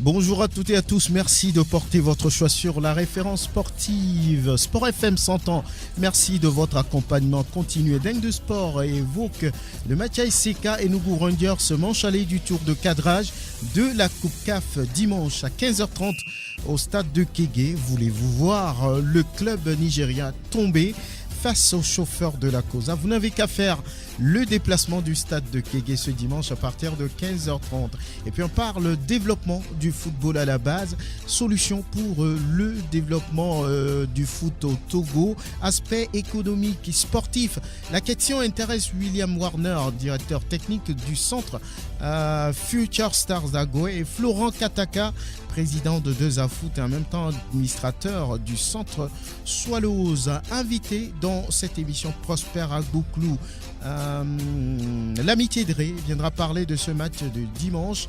Bonjour à toutes et à tous, merci de porter votre choix sur la référence sportive. Sport FM 100 ans, merci de votre accompagnement continu. Dingue de Sport évoque le match ASK Enugu Rangers, manche aller du tour de cadrage de la Coupe CAF dimanche à 15h30 au stade de Kégué. Voulez-vous voir le club nigérien tomber face aux chauffeurs de la COSA? Vous n'avez qu'à faire le déplacement du stade de Kégué ce dimanche à partir de 15h30. Et puis on parle développement du football à la base, solution pour le développement du foot au Togo, aspect économique et sportif. La question intéresse William Warner, directeur technique du centre Future Stars d'Agoé, et Florent Kataka, président de 2A-Foot et en même temps administrateur du centre Swallows. Invité dans cette émission, Prosper Agouklou. L'amitié de Ré viendra parler de ce match de dimanche.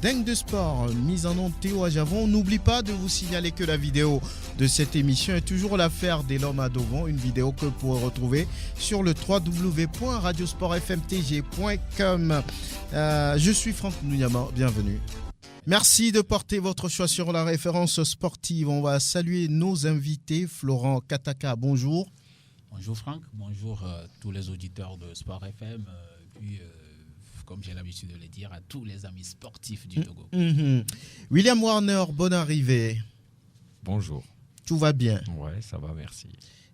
Dingue de Sport, mise en onde Théo Ajavon. N'oublie pas de vous signaler que la vidéo de cette émission est toujours l'affaire des l'homme à Dovon, une vidéo que vous pourrez retrouver sur le www.radiosportfmtg.com. Je suis Franck Nouyama, bienvenue. Merci de porter votre choix sur la référence sportive. On va saluer nos invités. Florent Kataka, bonjour. Bonjour Franck, bonjour tous les auditeurs de Sport FM, puis comme j'ai l'habitude de le dire, à tous les amis sportifs du Togo. William Warner, bonne arrivée. Bonjour. Tout va bien? Ouais, ça va, merci.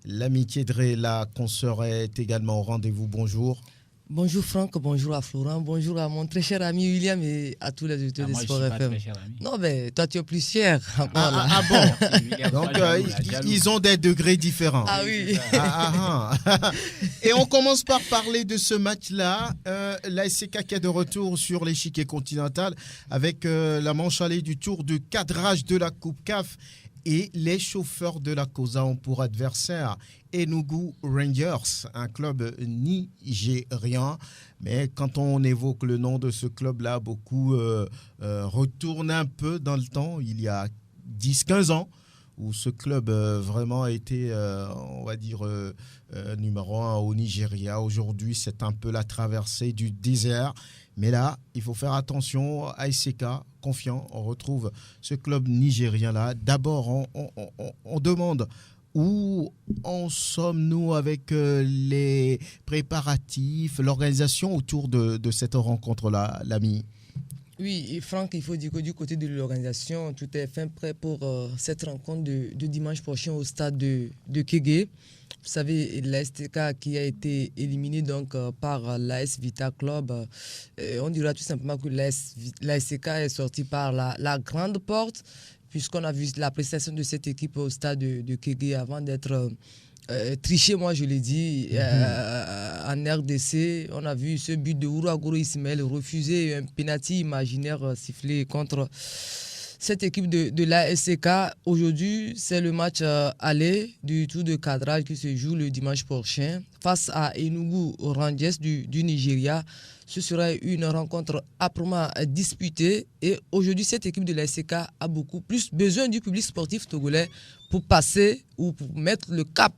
L'amitié de Ré, la consoeur est également au rendez-vous, bonjour. Bonjour Franck, bonjour à Florent, bonjour à mon très cher ami William et à tous les auditeurs de Sport FM. Non, mais toi tu es plus cher. Bon. Donc ils ont des degrés différents. Ah oui. Et on commence par parler de ce match-là. L'ASK qui est de retour sur l'échiquier continental avec la manche allée du tour de cadrage de la Coupe CAF. Et les chauffeurs de la COSA ont pour adversaire Enugu Rangers, un club nigérien. Mais quand on évoque le nom de ce club-là, beaucoup retournent un peu dans le temps. Il y a 10-15 ans, où ce club vraiment a été, on va dire, numéro 1 au Nigeria. Aujourd'hui, c'est un peu la traversée du désert. Mais là, il faut faire attention. ASK, confiant, on retrouve ce club nigérien-là. D'abord, on demande où en sommes-nous avec les préparatifs, l'organisation autour de cette rencontre-là, l'ami? Oui, et Franck, il faut dire que du côté de l'organisation, tout est fin prêt pour cette rencontre de dimanche prochain au stade de Kégué. Vous savez, l'ASK qui a été éliminé donc par l'AS Vita Club, on dira tout simplement que l'ASK est sorti par la grande porte, puisqu'on a vu la prestation de cette équipe au stade de Kégué avant d'être triché, moi je l'ai dit, en RDC. On a vu ce but de Ouroagoro Ismaël refuser un penalty imaginaire sifflé contre cette équipe de l'ASK. Aujourd'hui, c'est le match aller du tour de cadrage qui se joue le dimanche prochain face à Enugu Rangers du Nigeria. Ce sera une rencontre âprement disputée et aujourd'hui, cette équipe de l'ASK a beaucoup plus besoin du public sportif togolais pour passer ou pour mettre le cap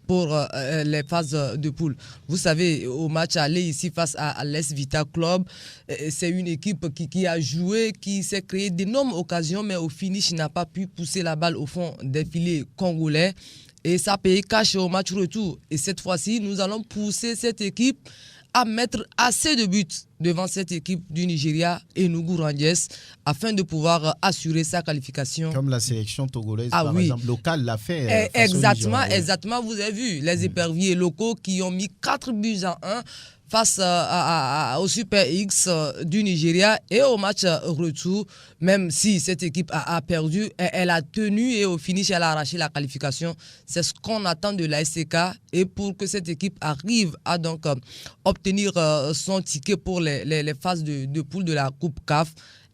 pour les phases de poule. Vous savez, au match aller ici face à l'AS Vita Club, c'est une équipe qui a joué, qui s'est créé d'énormes occasions, mais au finish n'a pas pu pousser la balle au fond des filets congolais. Et ça paye cash au match retour. Et cette fois-ci, nous allons pousser cette équipe à mettre assez de buts devant cette équipe du Nigeria, Enugu Rangers, afin de pouvoir assurer sa qualification. Comme la sélection togolaise, par exemple, locale l'a fait. Exactement, vous avez vu les éperviers locaux qui ont mis 4 buts à 1 face au Super X du Nigeria et au match retour, même si cette équipe a perdu, elle a tenu et au finish, elle a arraché la qualification. C'est ce qu'on attend de l'ASK et pour que cette équipe arrive à donc obtenir son ticket pour les phases de poule de la Coupe CAF,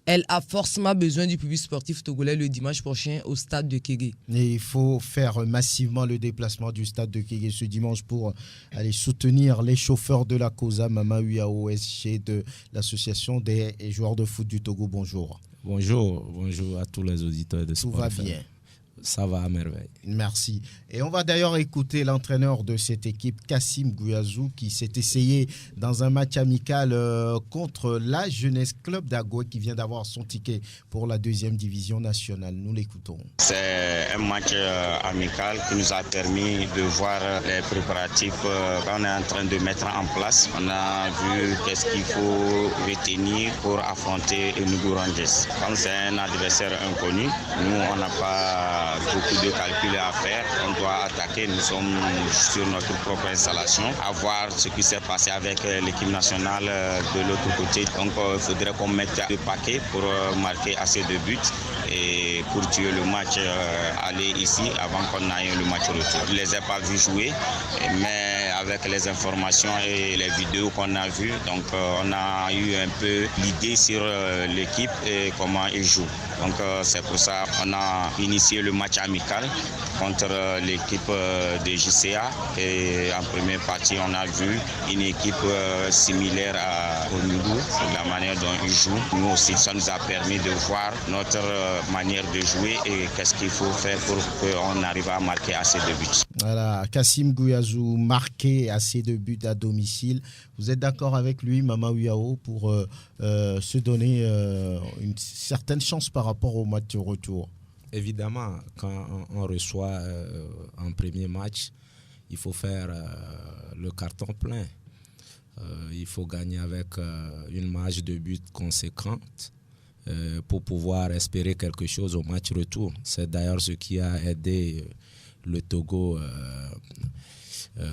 elle a forcément besoin du public sportif togolais le dimanche prochain au stade de Kégué. Et il faut faire massivement le déplacement du stade de Kégué ce dimanche pour aller soutenir les chauffeurs de la COSA, Mama UAOSG de l'association des joueurs de foot du Togo. Bonjour. Bonjour à tous les auditeurs de Sport. Tout va bien. ça va à merveille. Merci. Et on va d'ailleurs écouter l'entraîneur de cette équipe, Kassim Gouiazou, qui s'est essayé dans un match amical contre la Jeunesse Club d'Agoué, qui vient d'avoir son ticket pour la 2e division nationale. Nous l'écoutons. C'est un match amical qui nous a permis de voir les préparatifs qu'on est en train de mettre en place. On a vu qu'est-ce qu'il faut retenir pour affronter Enugu Rangers. Comme c'est un adversaire inconnu, nous on n'a pas beaucoup de calculs à faire. On doit attaquer. Nous sommes sur notre propre installation. À voir ce qui s'est passé avec l'équipe nationale de l'autre côté. Donc il faudrait qu'on mette le paquet pour marquer assez de buts et pour tuer le match aller ici avant qu'on aille le match retour. Je ne les ai pas vus jouer, mais avec les informations et les vidéos qu'on a vues, donc on a eu un peu l'idée sur l'équipe et comment ils jouent. Donc c'est pour ça qu'on a initié le match amical contre l'équipe de JCA et en première partie on a vu une équipe similaire à Enugu, la manière dont ils jouent. Nous aussi ça nous a permis de voir notre manière de jouer et qu'est-ce qu'il faut faire pour qu'on arrive à marquer assez de buts. Voilà, Kassim Gouiazou marqué assez de buts à domicile. Vous êtes d'accord avec lui, Mama Uyao, pour se donner une certaine chance par rapport au match retour? Évidemment, quand on reçoit un premier match, il faut faire le carton plein. Il faut gagner avec une marge de but conséquente pour pouvoir espérer quelque chose au match retour. C'est d'ailleurs ce qui a aidé le Togo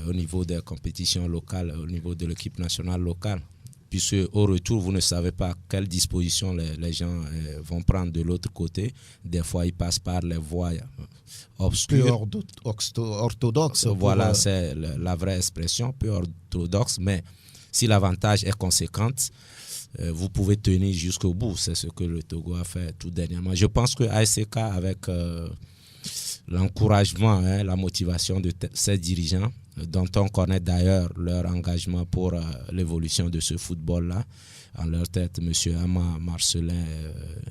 au niveau des compétitions locales, au niveau de l'équipe nationale locale. Puisque au retour, vous ne savez pas quelle disposition les gens vont prendre de l'autre côté. Des fois, ils passent par les voies obscures. Peu orthodoxe. Voilà, c'est la vraie expression, peu orthodoxe. Mais si l'avantage est conséquent, vous pouvez tenir jusqu'au bout. C'est ce que le Togo a fait tout dernièrement. Je pense que ASK, avec l'encouragement, la motivation de ces dirigeants, dont on connaît d'ailleurs leur engagement pour l'évolution de ce football-là, en leur tête, M. Ama Marcelin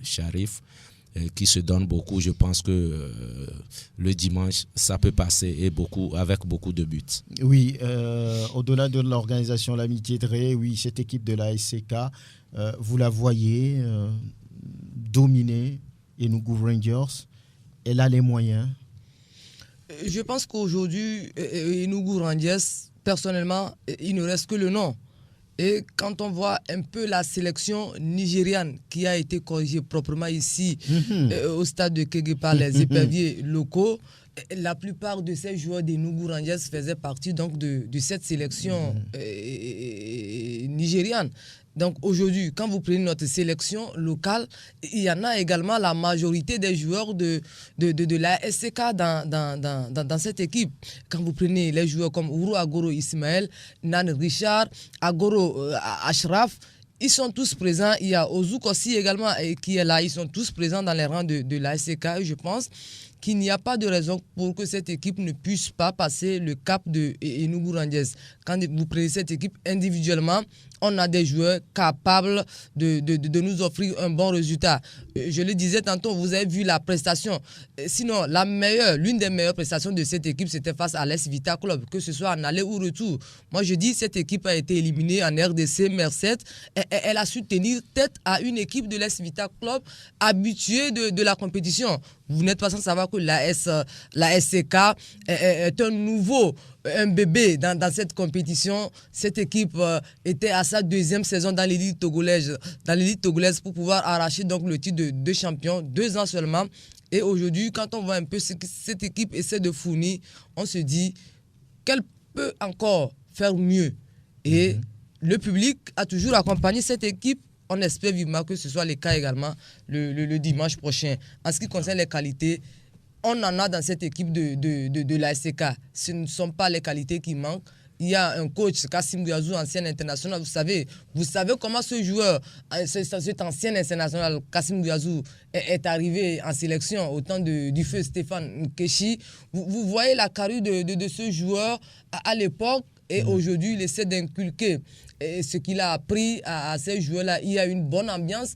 Sharif, qui se donne beaucoup. Je pense que le dimanche, ça peut passer et avec beaucoup de buts. Oui, au-delà de l'organisation L'Amitié de Ré, oui, cette équipe de la SCK, vous la voyez dominer Enugu Rangers. Elle a les moyens. Je pense qu'aujourd'hui, Enugu Rangers, personnellement, il ne reste que le nom. Et quand on voit un peu la sélection nigériane qui a été corrigée proprement ici au stade de Kégué par les éperviers locaux, la plupart de ces joueurs d'Enugu Rangers faisaient partie donc de cette sélection nigériane. Donc aujourd'hui, quand vous prenez notre sélection locale, il y en a également la majorité des joueurs de la SCK dans cette équipe. Quand vous prenez les joueurs comme Ouro Agoro Ismaël, Nan Richard, Agoro Ashraf, ils sont tous présents. Il y a Ozouk aussi également qui est là. Ils sont tous présents dans les rangs de la SCK. Et je pense qu'il n'y a pas de raison pour que cette équipe ne puisse pas passer le cap de Enugu Rangers. Quand vous prenez cette équipe individuellement, on a des joueurs capables de nous offrir un bon résultat. Je le disais tantôt, vous avez vu la prestation. Sinon, l'une des meilleures prestations de cette équipe, c'était face à l'Es Vita Club, que ce soit en aller ou retour. Moi, je dis, cette équipe a été éliminée en RDC Merced. Elle a su tenir tête à une équipe de l'Es Vita Club habituée de la compétition. Vous n'êtes pas sans savoir que la SCK est un bébé dans cette compétition. Cette équipe était à sa 2e saison dans l'élite togolaise, pour pouvoir arracher donc le titre de champion, 2 ans seulement. Et aujourd'hui, quand on voit un peu ce que cette équipe essaie de fournir, on se dit qu'elle peut encore faire mieux. Et le public a toujours accompagné cette équipe. On espère vivement que ce soit le cas également le dimanche prochain. En ce qui concerne les qualités, on en a dans cette équipe de la SCK. Ce ne sont pas les qualités qui manquent. Il y a un coach, Kassim Gouiazou, ancien international. Vous savez comment ce joueur, cet ancien international, Kassim Gouiazou, est arrivé en sélection au temps du feu Stéphane Nkechi. Vous voyez la carrure de ce joueur à l'époque. Et aujourd'hui, il essaie d'inculquer ce qu'il a appris à ces joueurs-là. Il y a une bonne ambiance.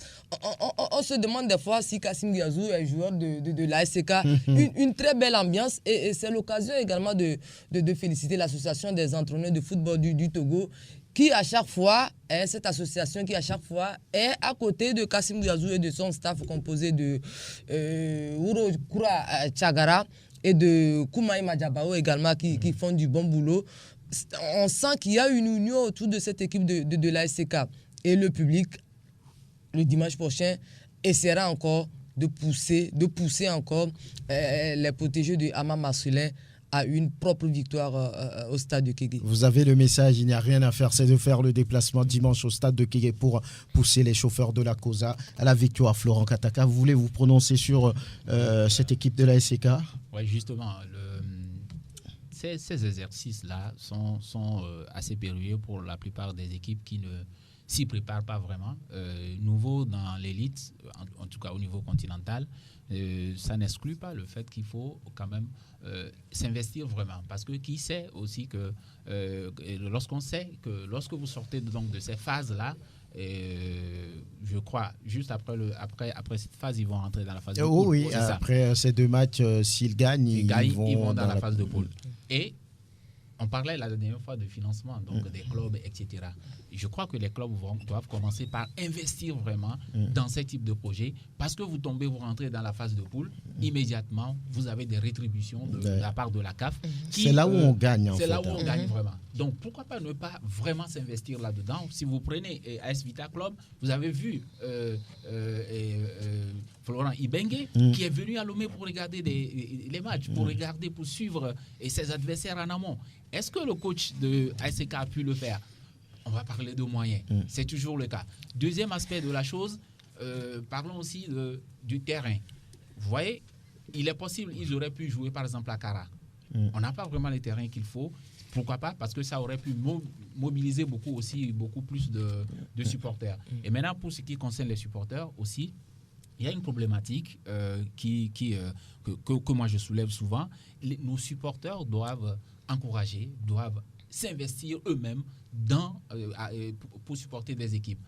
On se demande des fois si Kassim Diazou est joueur de l'ASK. Une très belle ambiance. Et c'est l'occasion également de féliciter l'association des entraîneurs de football du Togo, qui à chaque fois, cette association qui à chaque fois est à côté de Kassim Diazou et de son staff composé de Ouro Koura Tchagara et de Koumaï Madjabao également qui font du bon boulot. On sent qu'il y a une union autour de cette équipe de l'ASK. Et le public, le dimanche prochain, essaiera encore de pousser encore les protégés de Ama Marcelin à une propre victoire au stade de Kégué. Vous avez le message, il n'y a rien à faire, c'est de faire le déplacement dimanche au stade de Kégué pour pousser les chauffeurs de la COSA à la victoire. Florent Kataka, vous voulez vous prononcer sur cette équipe de la SCK? Oui, justement, ces exercices-là sont assez périlleux pour la plupart des équipes qui ne s'y préparent pas vraiment. Nouveau dans l'élite, en tout cas au niveau continental, ça n'exclut pas le fait qu'il faut quand même s'investir vraiment. Parce que qui sait aussi que lorsqu'on sait que lorsque vous sortez donc de ces phases-là, je crois, juste après cette phase, ils vont rentrer dans la phase de poule. Oui, après ces 2 matchs, s'ils gagnent, ils vont dans la phase de poule. Et on parlait la dernière fois de financement, donc des clubs, etc. Je crois que les clubs doivent commencer par investir vraiment dans ce type de projet, parce que vous rentrez dans la phase de poule, immédiatement, vous avez des rétributions de la part de la CAF. C'est là où on gagne, C'est là où on gagne vraiment. Donc, pourquoi pas ne pas vraiment s'investir là-dedans? Si vous prenez AS Vita Club, vous avez vu Florent Ibengue, qui est venu à Lomé pour regarder les matchs, pour suivre ses adversaires en amont. Est-ce que le coach de ASK a pu le faire? On va parler de moyens. C'est toujours le cas. Deuxième aspect de la chose, parlons aussi du terrain. Vous voyez, il est possible, ils auraient pu jouer par exemple à Kara. On n'a pas vraiment les terrains qu'il faut. Pourquoi pas? Parce que ça aurait pu mobiliser beaucoup plus de supporters. Et maintenant, pour ce qui concerne les supporters aussi, il y a une problématique que moi je soulève souvent. Nos supporters doivent encourager, doivent s'investir eux-mêmes pour supporter des équipes.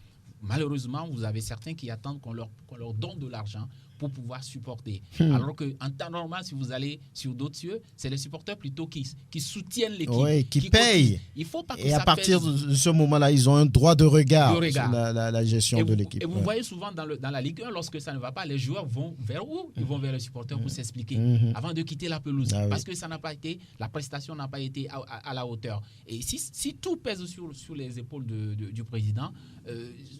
Malheureusement, vous avez certains qui attendent qu'on leur donne de l'argent pour pouvoir supporter. Alors qu'en temps normal, si vous allez sur d'autres cieux, c'est les supporters plutôt qui soutiennent l'équipe. Oui, qui payent. Il faut pas que et ça à partir pèse. de ce moment-là, ils ont un droit de regard. Sur la gestion de l'équipe. Et vous voyez souvent dans la Ligue 1, lorsque ça ne va pas, les joueurs vont vers où? Ils vont vers les supporters pour s'expliquer avant de quitter la pelouse. Parce que ça n'a pas été, la prestation n'a pas été à la hauteur. Et si tout pèse sur les épaules du président,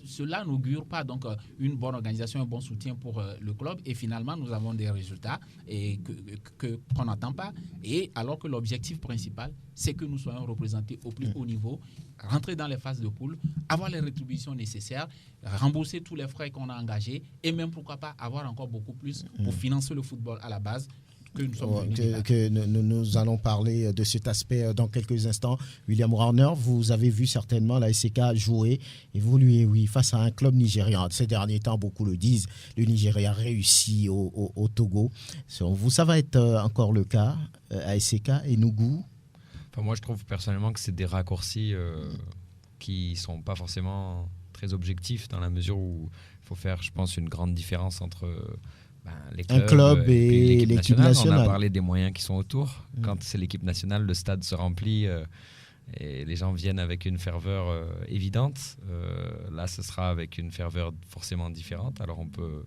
cela n'augure pas donc une bonne organisation, un bon soutien pour le club. Et finalement, nous avons des résultats qu'on n'entend pas. Et alors que l'objectif principal, c'est que nous soyons représentés au plus haut niveau, rentrer dans les phases de poule, avoir les rétributions nécessaires, rembourser tous les frais qu'on a engagés et même, pourquoi pas, avoir encore beaucoup plus pour financer le football à la base. Nous allons parler de cet aspect dans quelques instants. William Warner, vous avez vu certainement la SCK jouer, évoluer, face à un club nigérian. Ces derniers temps, beaucoup le disent, le Nigeria réussit au Togo. Vous, ça va être encore le cas à SCK et Nougou? Moi, je trouve personnellement que c'est des raccourcis qui ne sont pas forcément très objectifs, dans la mesure où il faut faire, je pense, une grande différence entre les clubs, un club et l'équipe nationale. On a parlé des moyens qui sont autour. Quand c'est l'équipe nationale, le stade se remplit et les gens viennent avec une ferveur évidente. Là, ce sera avec une ferveur forcément différente. Alors, on peut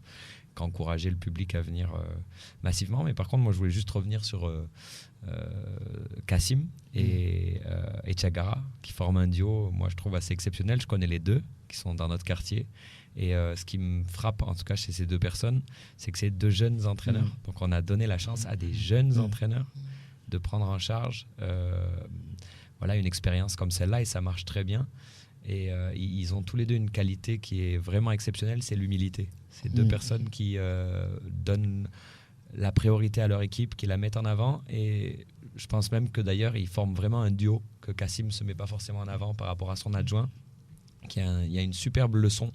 qu'encourager le public à venir massivement. Mais par contre, moi, je voulais juste revenir sur Kassim et Tchagara, qui forment un duo, moi, je trouve assez exceptionnel. Je connais les deux, qui sont dans notre quartier. Et ce qui me frappe, en tout cas chez ces deux personnes, c'est que c'est 2 jeunes entraîneurs. Donc on a donné la chance à des jeunes entraîneurs de prendre en charge une expérience comme celle-là, et ça marche très bien. Et ils ont tous les deux une qualité qui est vraiment exceptionnelle, c'est l'humilité. C'est 2 personnes qui donnent la priorité à leur équipe, qui la mettent en avant. Et je pense même que d'ailleurs, ils forment vraiment un duo, que Kassim ne se met pas forcément en avant par rapport à son adjoint. Il y a une superbe leçon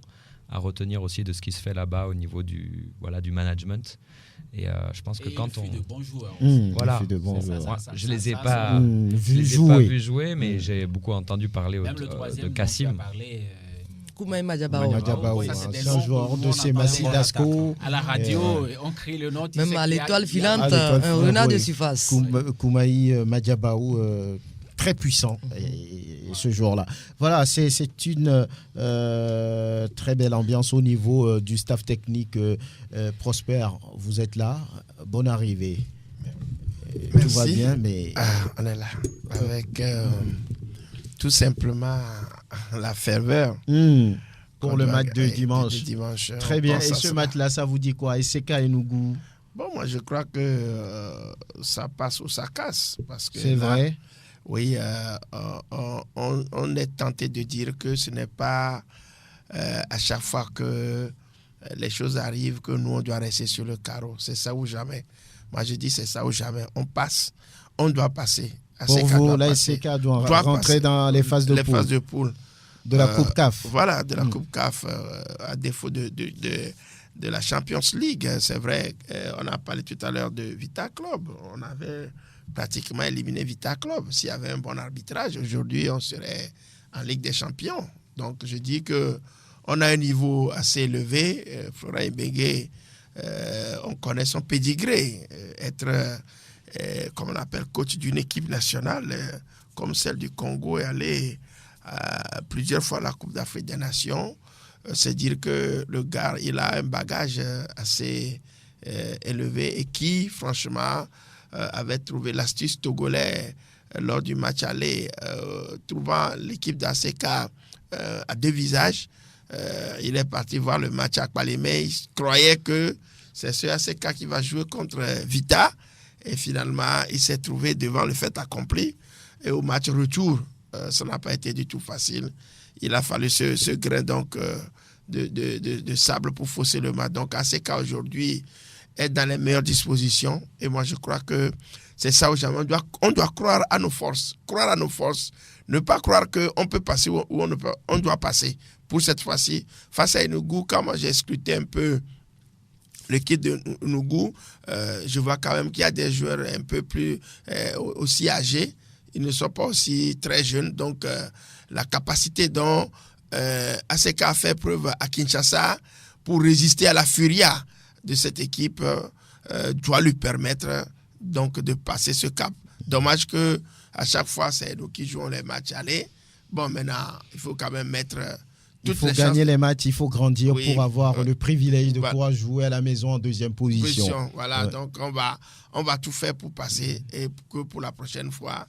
à retenir aussi de ce qui se fait là-bas au niveau du management. Et je pense que quand de bons joueurs. Voilà, de bons joueurs. Je les ai pas vus jouer, mais j'ai beaucoup entendu parler de Kassim. Koumaï Madjabao. C'est un joueur de Semassi Dasco. À la radio, on crie le nom. Même à l'étoile filante, un renard de surface. Koumaï Madjabao, très puissant, ce jour-là. Voilà, c'est une très belle ambiance au niveau du staff technique. Prosper, vous êtes là. Bonne arrivée. Tout va bien, mais... on est là, avec tout simplement la ferveur. Pour le match de dimanche. Très bien. Et ce match-là, ça vous dit quoi? SCK et Nougou? Bon, moi, je crois que ça passe ou ça casse. C'est vrai. Oui, on est tenté de dire que ce n'est pas à chaque fois que les choses arrivent que nous, on doit rester sur le carreau. C'est ça ou jamais. Moi, je dis c'est ça ou jamais. On passe, on doit passer. Pour vous, la SCK doit rentrer dans les phases de poule. De la Coupe CAF. Voilà, de la Coupe CAF, à défaut de la Champions League. C'est vrai, on a parlé tout à l'heure de Vita Club. On avait pratiquement éliminé Vita Club. S'il y avait un bon arbitrage, aujourd'hui, on serait en Ligue des Champions. Donc, je dis qu'on a un niveau assez élevé. Florent Ibenge, on connaît son pédigré. Être, comme on appelle, coach d'une équipe nationale, comme celle du Congo, et aller plusieurs fois à la Coupe d'Afrique des Nations, c'est dire que le gars, il a un bagage assez élevé et qui, franchement, avait trouvé l'astuce togolais lors du match aller, trouvant l'équipe d'ACK à deux visages. Il est parti voir le match à Kpalimé. Il croyait que c'est ce ACK qui va jouer contre Vita. Et finalement, il s'est trouvé devant le fait accompli. Et au match retour, ça n'a pas été du tout facile. Il a fallu ce grain donc, de sable pour fausser le match. Donc ACK aujourd'hui est dans les meilleures dispositions. Et moi, je crois que c'est ça aujourd'hui. On doit croire à nos forces. Croire à nos forces. Ne pas croire qu'on peut passer ou on doit passer. Pour cette fois-ci, face à Enugu, quand moi j'ai scruté un peu l'équipe de Enugu, je vois quand même qu'il y a des joueurs un peu plus aussi âgés. Ils ne sont pas aussi très jeunes. Donc, la capacité dont ACK a fait preuve à Kinshasa pour résister à la furia de cette équipe doit lui permettre donc de passer ce cap. Dommage que à chaque fois, c'est nous qui jouons les matchs aller. Bon, maintenant, il faut quand même mettre il faut gagner les matchs, il faut grandir pour avoir le privilège de pouvoir jouer à la maison en deuxième position. Voilà, donc on va tout faire pour passer et que pour la prochaine fois,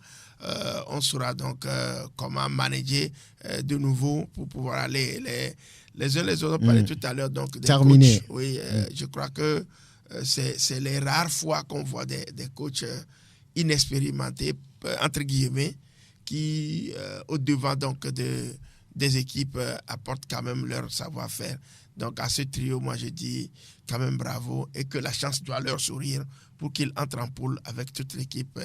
on saura donc comment manager de nouveau pour pouvoir aller les uns les autres. On parlait tout à l'heure donc des terminé. Coachs. Oui, je crois que c'est les rares fois qu'on voit des coachs inexpérimentés, entre guillemets, qui au-devant donc des équipes apportent quand même leur savoir-faire. Donc à ce trio, moi je dis quand même bravo et que la chance doit leur sourire pour qu'ils entrent en poule avec toute l'équipe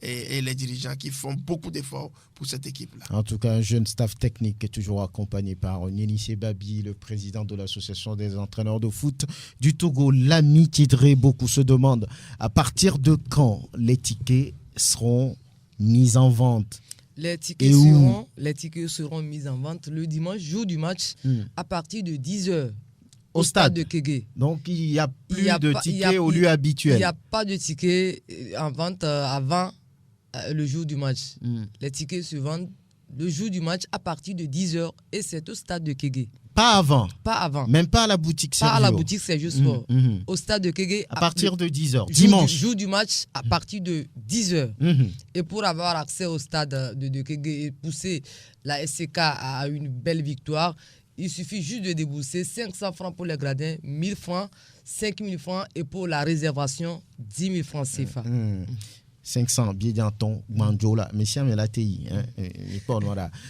et les dirigeants qui font beaucoup d'efforts pour cette équipe-là. En tout cas, un jeune staff technique est toujours accompagné par Nienissé Babi, le président de l'association des entraîneurs de foot du Togo. L'ami Tidré, beaucoup se demandent à partir de quand les tickets seront mis en vente. Les tickets seront mis en vente le dimanche, jour du match, à partir de 10h au stade de Kégué. Donc, il n'y a plus de tickets au lieu habituel. Il n'y a pas de tickets en vente avant le jour du match. Les tickets se vendent le jour du match à partir de 10h et c'est au stade de Kégué. Pas avant. Pas avant. Même pas à la boutique Sergio. Pas à la boutique Sergio Sport. Au stade de Kégué. À partir de 10h. Dimanche. Jour du match à partir de 10h. Et pour avoir accès au stade de Kégué et pousser la SCK à une belle victoire, il suffit juste de débourser 500 francs pour les gradins, 1000 francs, 5000 francs et pour la réservation, 10 000 francs CFA. 500 billets d'anton, Mandjola, Messia Melatei.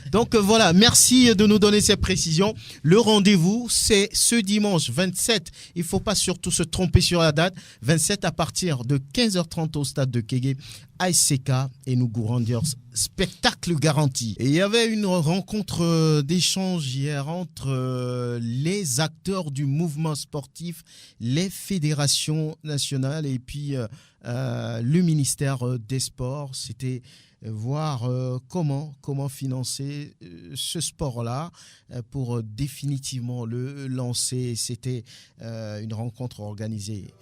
Donc voilà, merci de nous donner ces précisions. Le rendez-vous, c'est ce dimanche 27. Il ne faut pas surtout se tromper sur la date. 27 à partir de 15h30 au stade de Kégué, ASCK et Enugu Rangers spectacle garanti. Et il y avait une rencontre d'échange hier entre les acteurs du mouvement sportif, les fédérations nationales et puis le ministère des Sports. C'était voir comment financer ce sport-là pour définitivement le lancer. C'était une rencontre organisée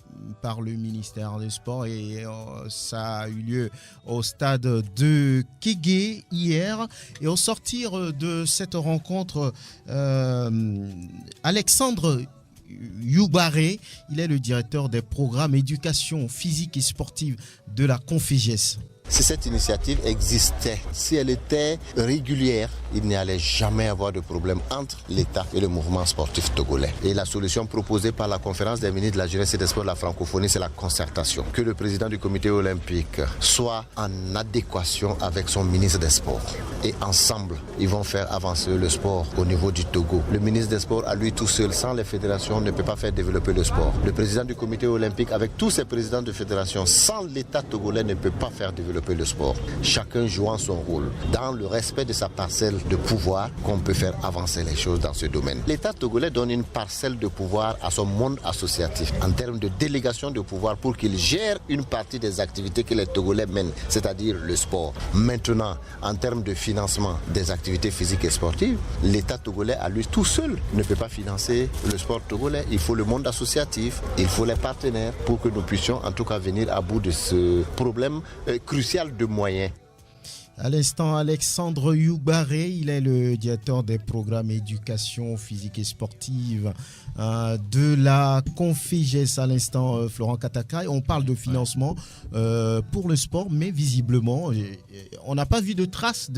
par le ministère des Sports et ça a eu lieu au stade de Kégué hier. Et au sortir de cette rencontre, Alexandre Youbaré, il est le directeur des programmes éducation physique et sportive de la Conféges. Si cette initiative existait, si elle était régulière, il n'y allait jamais avoir de problème entre l'État et le mouvement sportif togolais. Et la solution proposée par la conférence des ministres de la jeunesse et des sports de la francophonie, c'est la concertation. Que le président du comité olympique soit en adéquation avec son ministre des sports. Et ensemble, ils vont faire avancer le sport au niveau du Togo. Le ministre des sports, à lui tout seul, sans les fédérations, ne peut pas faire développer le sport. Le président du comité olympique, avec tous ses présidents de fédération, sans l'État togolais, ne peut pas faire développer le sport. Chacun jouant son rôle dans le respect de sa parcelle de pouvoir qu'on peut faire avancer les choses dans ce domaine. L'État togolais donne une parcelle de pouvoir à son monde associatif en termes de délégation de pouvoir pour qu'il gère une partie des activités que les Togolais mènent, c'est-à-dire le sport. Maintenant, en termes de financement des activités physiques et sportives, l'État togolais à lui tout seul ne peut pas financer le sport togolais. Il faut le monde associatif, il faut les partenaires pour que nous puissions en tout cas venir à bout de ce problème crucial de moyens. À l'instant, Alexandre Youbaré, il est le directeur des programmes éducation physique et sportive de la Conféges. À l'instant, Florent Kataka. On parle de financement pour le sport, mais visiblement, on n'a pas vu de traces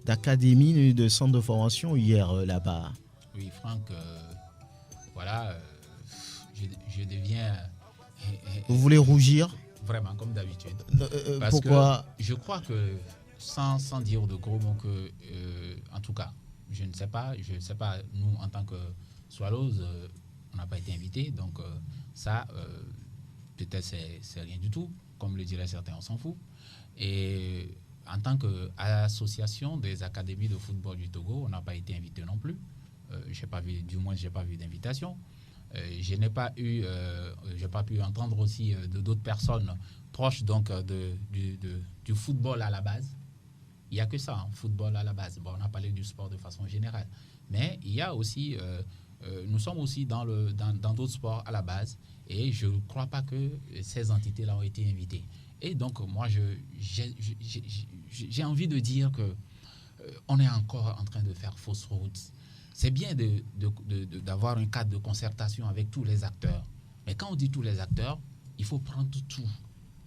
d'académie ni de centre de formation hier là-bas. Oui, Franck, voilà, je deviens... Vous voulez rougir ? Vraiment, comme d'habitude. Pourquoi ? Que je crois que, sans dire de gros mots, que, en tout cas, je ne sais pas, nous, en tant que Swallows, on n'a pas été invités, donc ça, peut-être c'est rien du tout, comme le diraient certains, on s'en fout. Et en tant qu'association des académies de football du Togo, on n'a pas été invités non plus. Je n'ai pas vu d'invitation. Je n'ai pas pu entendre aussi d'autres personnes proches donc du football à la base. Il n'y a que ça, football à la base. Bon, on a parlé du sport de façon générale. Mais il y a aussi, nous sommes aussi dans d'autres sports à la base et je ne crois pas que ces entités-là ont été invitées. Et donc, moi, j'ai envie de dire qu'on est encore en train de faire fausse route. C'est bien d'avoir un cadre de concertation avec tous les acteurs. Mais quand on dit tous les acteurs, il faut prendre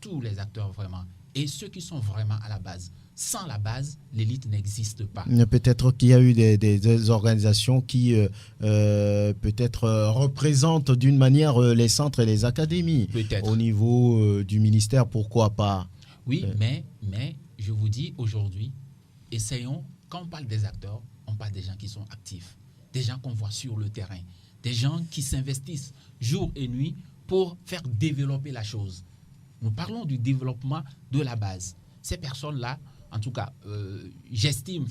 tous les acteurs vraiment. Et ceux qui sont vraiment à la base. Sans la base, l'élite n'existe pas. Peut-être qu'il y a eu des organisations qui peut-être représentent d'une manière les centres et les académies. Peut-être. Au niveau du ministère, pourquoi pas ? Oui, mais je vous dis aujourd'hui, essayons, quand on parle des acteurs, on parle des gens qui sont actifs, des gens qu'on voit sur le terrain, des gens qui s'investissent jour et nuit pour faire développer la chose. Nous parlons du développement de la base. Ces personnes-là, en tout cas, j'estime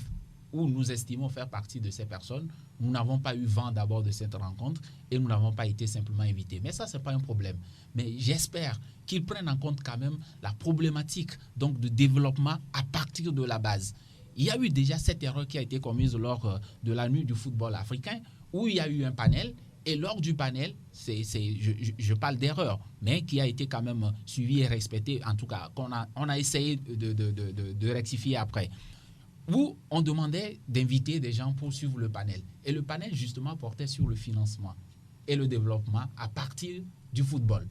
ou nous estimons faire partie de ces personnes. Nous n'avons pas eu vent d'abord de cette rencontre et nous n'avons pas été simplement invités. Mais ça, ce n'est pas un problème. Mais j'espère qu'ils prennent en compte quand même la problématique donc, de développement à partir de la base. Il y a eu déjà cette erreur qui a été commise lors de la nuit du football africain où il y a eu un panel et lors du panel, je parle d'erreur, mais qui a été quand même suivi et respecté, en tout cas, on a essayé de rectifier après, où on demandait d'inviter des gens pour suivre le panel. Et le panel, justement, portait sur le financement et le développement à partir du football.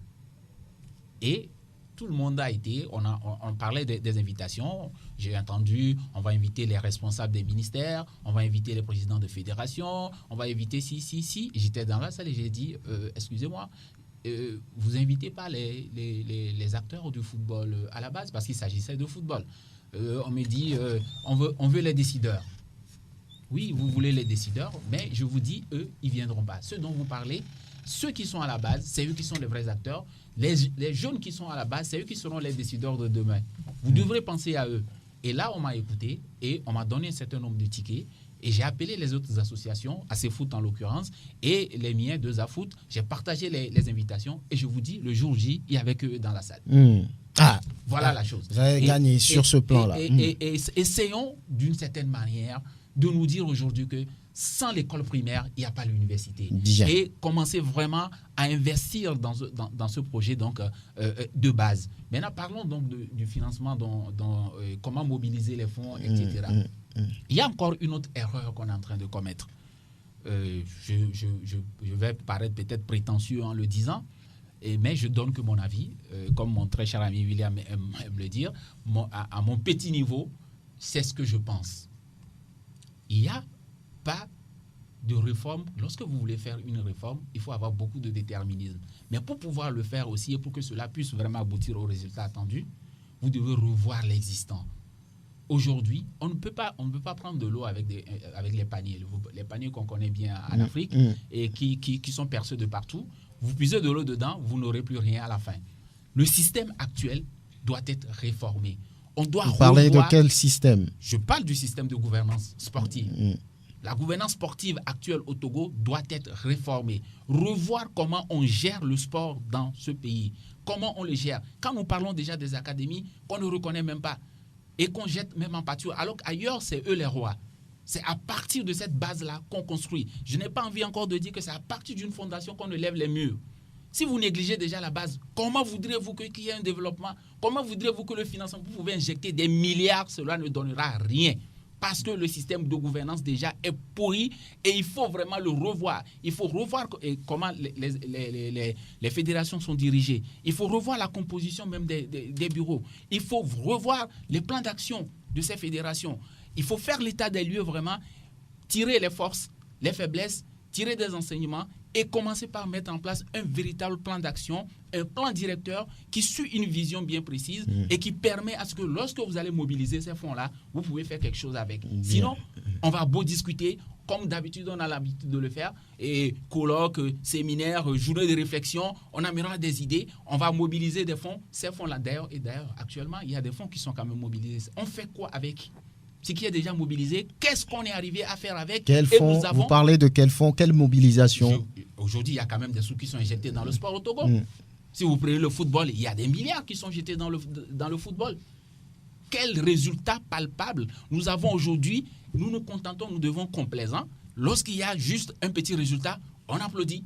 Et tout le monde a été, on parlait des invitations, j'ai entendu, on va inviter les responsables des ministères, on va inviter les présidents de fédération, on va inviter si. J'étais dans la salle et j'ai dit, excusez-moi, vous invitez pas les acteurs du football à la base, parce qu'il s'agissait de football. On me dit, on veut les décideurs. Oui, vous voulez les décideurs, mais je vous dis, eux, ils ne viendront pas. Ceux dont vous parlez, ceux qui sont à la base, c'est eux qui sont les vrais acteurs. Les jeunes qui sont à la base, c'est eux qui seront les décideurs de demain. Vous devrez penser à eux. Et là, on m'a écouté et on m'a donné un certain nombre de tickets. Et j'ai appelé les autres associations, AC-Foot en l'occurrence, et les miens, 2A-Foot. J'ai partagé les invitations. Et je vous dis, le jour J, il n'y avait que eux dans la salle. Voilà la chose. Vous avez gagné sur ce plan-là. Et essayons, d'une certaine manière, de nous dire aujourd'hui que sans l'école primaire, il n'y a pas l'université. Bien. Et commencer vraiment à investir dans ce projet donc, de base. Maintenant, parlons donc du financement, comment mobiliser les fonds, etc. Il y a encore une autre erreur qu'on est en train de commettre. Je vais paraître peut-être prétentieux en le disant, mais je donne que mon avis, comme mon très cher ami William aime le dire, à mon petit niveau, c'est ce que je pense. Il n'y a pas de réforme. Lorsque vous voulez faire une réforme, il faut avoir beaucoup de déterminisme. Mais pour pouvoir le faire aussi et pour que cela puisse vraiment aboutir au résultat attendu, vous devez revoir l'existant. Aujourd'hui, on ne peut pas prendre de l'eau avec les paniers. Les paniers qu'on connaît bien en Afrique et qui sont percés de partout. Vous puisez de l'eau dedans, vous n'aurez plus rien à la fin. Le système actuel doit être réformé. On doit Vous parlez de quel système? Je parle du système de gouvernance sportive. La gouvernance sportive actuelle au Togo doit être réformée. Revoir comment on gère le sport dans ce pays. Comment on le gère. Quand nous parlons déjà des académies qu'on ne reconnaît même pas et qu'on jette même en pâture, alors qu'ailleurs, c'est eux les rois. C'est à partir de cette base-là qu'on construit. Je n'ai pas envie encore de dire que c'est à partir d'une fondation qu'on ne lève les murs. Si vous négligez déjà la base, comment voudrez-vous qu'il y ait un développement? Comment voudrez-vous que le financement, vous pouvez injecter des milliards, cela ne donnera rien. Parce que le système de gouvernance déjà est pourri et il faut vraiment le revoir. Il faut revoir comment les fédérations sont dirigées. Il faut revoir la composition même des bureaux. Il faut revoir les plans d'action de ces fédérations. Il faut faire l'état des lieux vraiment, tirer les forces, les faiblesses, tirer des enseignements et commencer par mettre en place un véritable plan d'action, un plan directeur qui suit une vision bien précise et qui permet à ce que lorsque vous allez mobiliser ces fonds-là, vous pouvez faire quelque chose avec. Sinon, on va beau discuter, comme d'habitude on a l'habitude de le faire, et colloques, séminaires, journées de réflexion, on amènera des idées, on va mobiliser des fonds, ces fonds-là. D'ailleurs, actuellement, il y a des fonds qui sont quand même mobilisés. On fait quoi avec ce qui est déjà mobilisé? Qu'est-ce qu'on est arrivé à faire avec? Quel fonds? Vous parlez de quel fonds? Quelle mobilisation? Aujourd'hui, il y a quand même des sous qui sont injectés dans le sport au Togo. Si vous prenez le football, il y a des milliards qui sont jetés dans le football. Quel résultat palpable nous avons aujourd'hui? Nous nous contentons, nous devons complaisants. Lorsqu'il y a juste un petit résultat, on applaudit.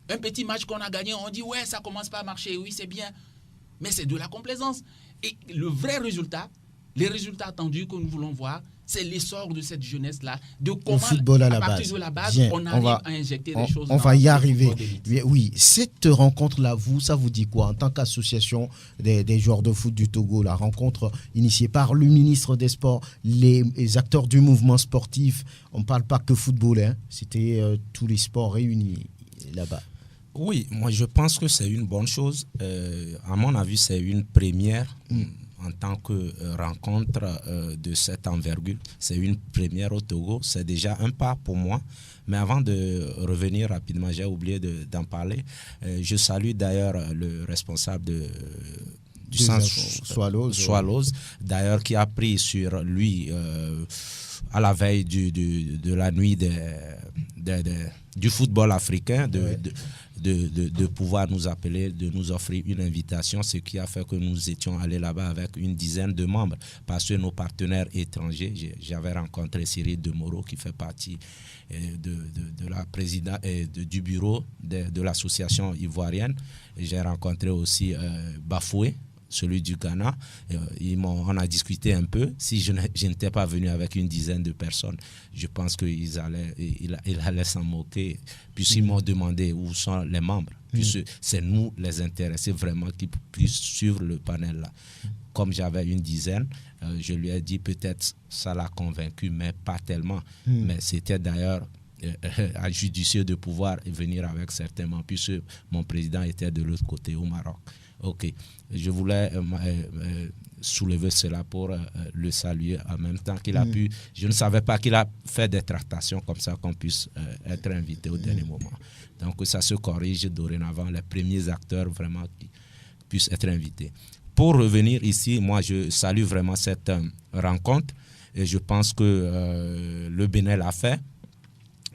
Un petit match qu'on a gagné, on dit ouais, ça commence pas à marcher, oui, c'est bien. Mais c'est de la complaisance. Et le vrai résultat, les résultats attendus que nous voulons voir, c'est l'essor de cette jeunesse-là, de comment, football à partir de la base, bien, on arrive à injecter des choses. On va y arriver. Oui, cette rencontre-là, ça vous dit quoi en tant qu'association des joueurs de foot du Togo, la rencontre initiée par le ministre des Sports, les acteurs du mouvement sportif, on ne parle pas que football, hein, c'était tous les sports réunis là-bas. Oui, moi je pense que c'est une bonne chose. À mon avis, c'est une première. En tant que rencontre de cette envergure. C'est une première au Togo, c'est déjà un pas pour moi. Mais avant de revenir rapidement, j'ai oublié d'en parler. Je salue d'ailleurs le responsable du centre Swallows, d'ailleurs qui a pris sur lui à la veille de la nuit du football africain de pouvoir nous appeler, de nous offrir une invitation, ce qui a fait que nous étions allés là-bas avec une dizaine de membres, parce que nos partenaires étrangers, j'avais rencontré Cyril Demoro qui fait partie de la présidente du bureau de l'association ivoirienne. J'ai rencontré aussi Bafoué, celui du Ghana. On a discuté un peu. Si je n'étais pas venu avec une dizaine de personnes, je pense qu'il allait s'en moquer, puisqu'ils m'ont demandé où sont les membres, puisque c'est nous les intéressés vraiment qui puissent suivre le panel là. Comme j'avais une dizaine, je lui ai dit peut-être ça l'a convaincu, mais pas tellement. Mais c'était d'ailleurs judicieux de pouvoir venir avec certains membres, puisque mon président était de l'autre côté au Maroc. Ok, je voulais soulever cela pour le saluer en même temps qu'il a pu. Je ne savais pas qu'il a fait des tractations comme ça qu'on puisse être invité au dernier moment. Donc ça se corrige dorénavant, les premiers acteurs vraiment qui puissent être invités. pour revenir ici, moi, je salue vraiment cette rencontre et je pense que le Bénin l'a fait.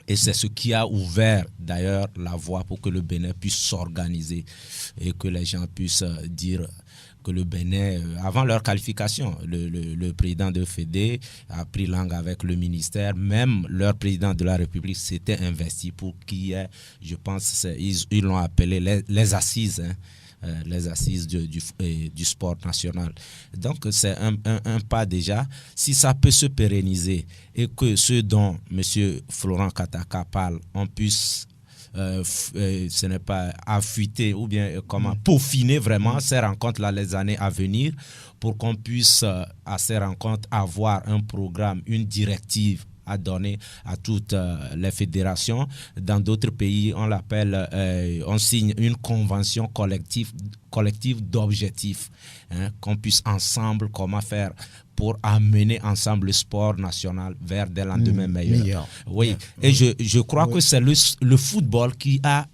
Et c'est ce qui a ouvert d'ailleurs la voie pour que le Bénin puisse s'organiser et que les gens puissent dire que le Bénin, avant leur qualification, le président de Fédé a pris langue avec le ministère, même leur président de la République s'était investi pour qu'il y ait, je pense, ils l'ont appelé les assises, les assises du sport national. Donc c'est un pas déjà. Si ça peut se pérenniser et que ce dont M. Florent Kataka parle, on puisse ce n'est pas affûter ou bien peaufiner vraiment ces rencontres-là les années à venir pour qu'on puisse à ces rencontres avoir un programme, une directive à donner à toutes les fédérations. Dans d'autres pays, on l'appelle, on signe une convention collective d'objectifs, qu'on puisse ensemble comment faire pour amener ensemble le sport national vers des lendemains meilleurs. Oui, et je crois que c'est le football qui a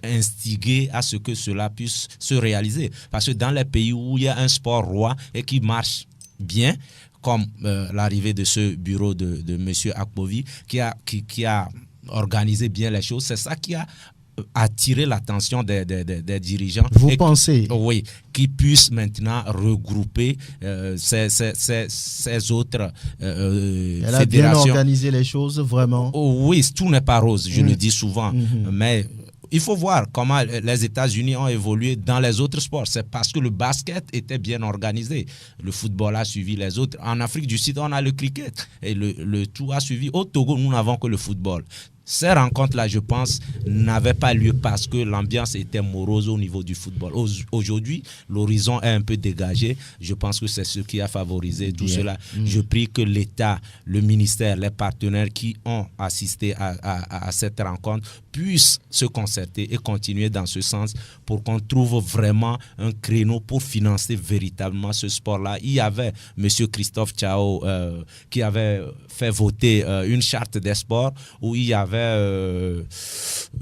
instigé à ce que cela puisse se réaliser. Parce que dans les pays où il y a un sport roi et qui marche bien, comme l'arrivée de ce bureau de M. Akpovi, qui a organisé bien les choses, c'est ça qui a attiré l'attention des dirigeants. Vous pensez? Oui, qui puissent maintenant regrouper ces autres fédérations. Elle a bien organisé les choses, vraiment. Oui, tout n'est pas rose, je le dis souvent, mais il faut voir comment les États-Unis ont évolué dans les autres sports. C'est parce que le basket était bien organisé. Le football a suivi les autres. En Afrique du Sud, on a le cricket. Et le tout a suivi. Au Togo, nous n'avons que le football. Ces rencontres-là, je pense, n'avaient pas lieu parce que l'ambiance était morose au niveau du football. Aujourd'hui, l'horizon est un peu dégagé. Je pense que c'est ce qui a favorisé tout cela. Je prie que l'État, le ministère, les partenaires qui ont assisté à cette rencontre puissent se concerter et continuer dans ce sens pour qu'on trouve vraiment un créneau pour financer véritablement ce sport-là. Il y avait M. Christophe Tchao qui avait fait voter une charte des sports où il y avait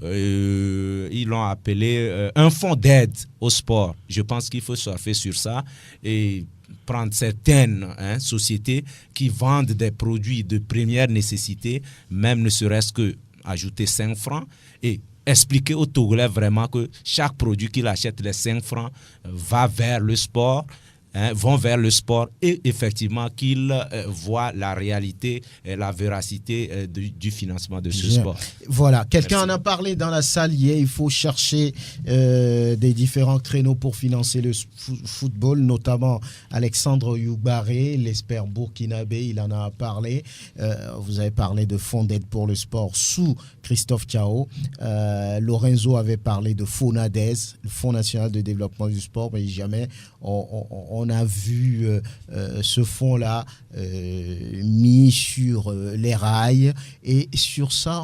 ils l'ont appelé un fonds d'aide au sport. Je pense qu'il faut surfer sur ça et prendre certaines sociétés qui vendent des produits de première nécessité, même ne serait-ce que ajouter 5 francs et expliquer aux Togolais vraiment que chaque produit qu'il achète, les 5 francs, va vers le sport. Vont vers le sport et effectivement qu'ils voient la réalité et la véracité du financement de ce sport. Voilà, quelqu'un en a parlé dans la salle hier, il faut chercher des différents créneaux pour financer le football, notamment Alexandre Youbaré, l'expert burkinabé, il en a parlé. Vous avez parlé de fonds d'aide pour le sport sous Christophe Tchao. Lorenzo avait parlé de FONADES, le Fonds national de développement du sport, mais jamais on a vu ce fonds-là mis sur les rails et sur ça,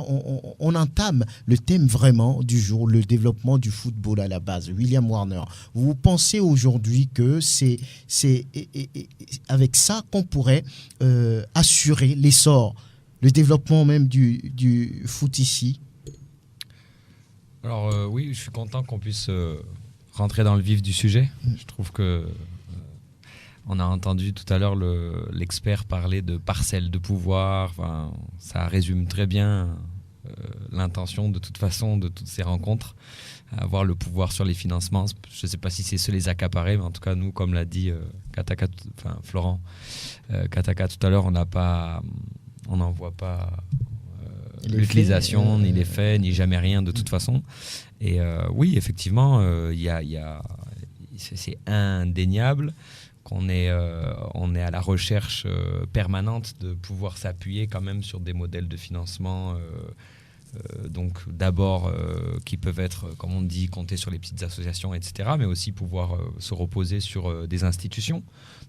on entame le thème vraiment du jour, le développement du football à la base. William Warner, vous pensez aujourd'hui que c'est avec ça qu'on pourrait assurer l'essor, le développement même du foot ici? Alors oui, je suis content qu'on puisse rentrer dans le vif du sujet. Je trouve que on a entendu tout à l'heure l'expert parler de parcelles de pouvoir. Enfin, ça résume très bien l'intention de toute façon de toutes ces rencontres, avoir le pouvoir sur les financements. Je ne sais pas si c'est se les accaparer, mais en tout cas nous, comme l'a dit Florent Kataka tout à l'heure, on n'en voit pas l'utilisation, ni les faits, ni jamais rien de toute façon. Et oui, effectivement, c'est indéniable qu'on est à la recherche permanente de pouvoir s'appuyer quand même sur des modèles de financement donc d'abord qui peuvent être, comme on dit, compter sur les petites associations, etc., mais aussi pouvoir se reposer sur des institutions.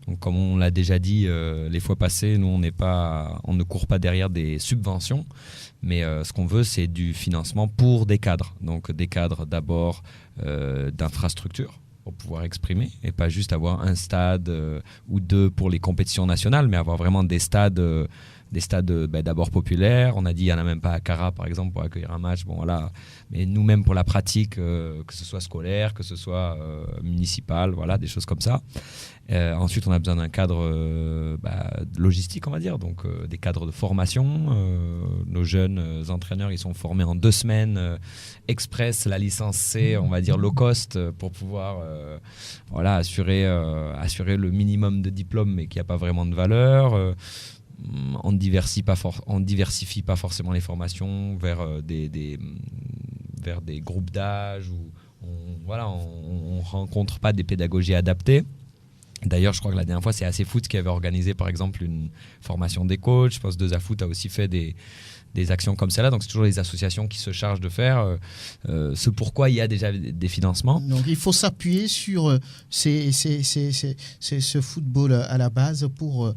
Donc comme on l'a déjà dit les fois passées, nous on ne court pas derrière des subventions, mais ce qu'on veut c'est du financement pour des cadres. Donc des cadres d'abord d'infrastructures pour pouvoir exprimer et pas juste avoir un stade ou deux pour les compétitions nationales, mais avoir vraiment des stades des stades d'abord populaires. On a dit il n'y en a même pas à Cara, par exemple, pour accueillir un match. Bon, voilà. Mais nous-mêmes, pour la pratique, que ce soit scolaire, que ce soit municipal, voilà, des choses comme ça. Ensuite, on a besoin d'un cadre logistique, on va dire, donc des cadres de formation. Nos jeunes entraîneurs, ils sont formés en 2 semaines, express, la licence C, on va dire low cost, pour pouvoir assurer le minimum de diplômes, mais qui n'a pas vraiment de valeur. On diversifie pas forcément les formations vers des groupes d'âge où on rencontre pas des pédagogies adaptées. D'ailleurs, je crois que la dernière fois, c'est AC Foot qui avait organisé, par exemple, une formation des coachs. Je pense que 2AFoot a aussi fait des actions comme celle-là. Donc, c'est toujours les associations qui se chargent de faire ce pourquoi il y a déjà des financements. Donc, il faut s'appuyer sur ce football à la base pour